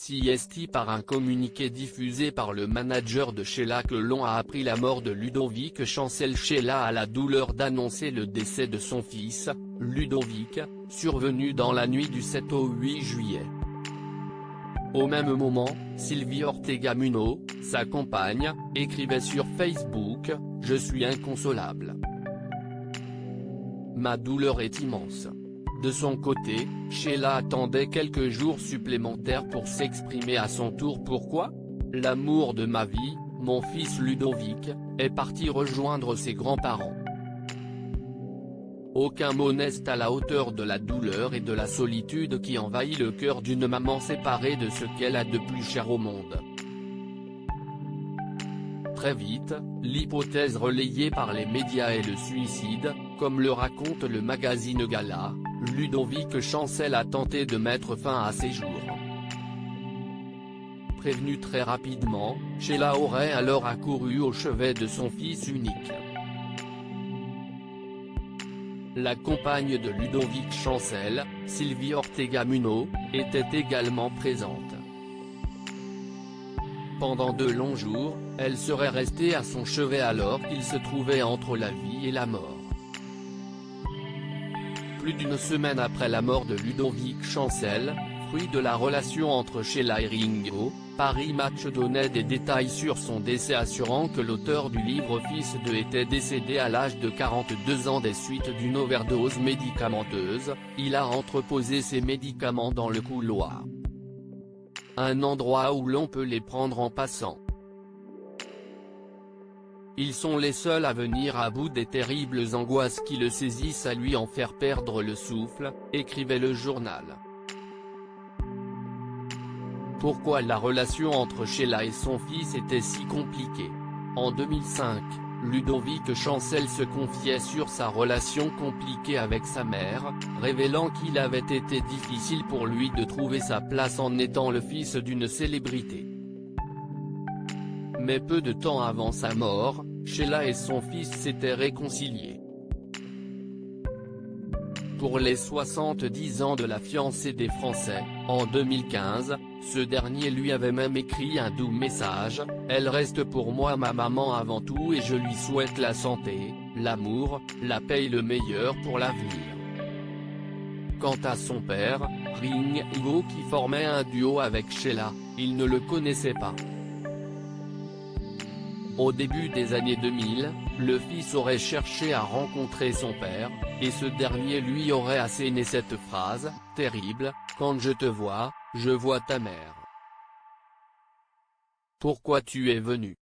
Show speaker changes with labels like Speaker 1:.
Speaker 1: CST par un communiqué diffusé par le manager de Sheila que l'on a appris la mort de Ludovic Chancel. Sheila a la douleur d'annoncer le décès de son fils, Ludovic, survenu dans la nuit du 7 au 8 juillet. Au même moment, Sylvie Ortega Munoz, sa compagne, écrivait sur Facebook « Je suis inconsolable. Ma douleur est immense ». De son côté, Sheila attendait quelques jours supplémentaires pour s'exprimer à son tour. Pourquoi ? L'amour de ma vie, mon fils Ludovic, est parti rejoindre ses grands-parents. Aucun mot n'est à la hauteur de la douleur et de la solitude qui envahit le cœur d'une maman séparée de ce qu'elle a de plus cher au monde. Très vite, l'hypothèse relayée par les médias est le suicide, comme le raconte le magazine Gala. Ludovic Chancel a tenté de mettre fin à ses jours. Prévenue très rapidement, Sheila aurait alors accouru au chevet de son fils unique. La compagne de Ludovic Chancel, Sylvie Ortega Munoz, était également présente. Pendant de longs jours, elle serait restée à son chevet alors qu'il se trouvait entre la vie et la mort. Plus d'une semaine après la mort de Ludovic Chancel, fruit de la relation entre Sheila et Ringo, Paris Match donnait des détails sur son décès assurant que l'auteur du livre Fils de était décédé à l'âge de 42 ans des suites d'une overdose médicamenteuse. Il a entreposé ses médicaments dans le couloir. Un endroit où l'on peut les prendre en passant. Ils sont les seuls à venir à bout des terribles angoisses qui le saisissent, à lui en faire perdre le souffle, écrivait le journal. Pourquoi la relation entre Sheila et son fils était si compliquée? En 2005, Ludovic Chancel se confiait sur sa relation compliquée avec sa mère, révélant qu'il avait été difficile pour lui de trouver sa place en étant le fils d'une célébrité. Mais peu de temps avant sa mort, Sheila et son fils s'étaient réconciliés. Pour les 70 ans de la fiancée des Français, en 2015, ce dernier lui avait même écrit un doux message « Elle reste pour moi ma maman avant tout et je lui souhaite la santé, l'amour, la paix et le meilleur pour l'avenir ». Quant à son père, Ringo, qui formait un duo avec Sheila, il ne le connaissait pas. Au début des années 2000, le fils aurait cherché à rencontrer son père, et ce dernier lui aurait asséné cette phrase « Terrible, quand je te vois, je vois ta mère. Pourquoi tu es venu ?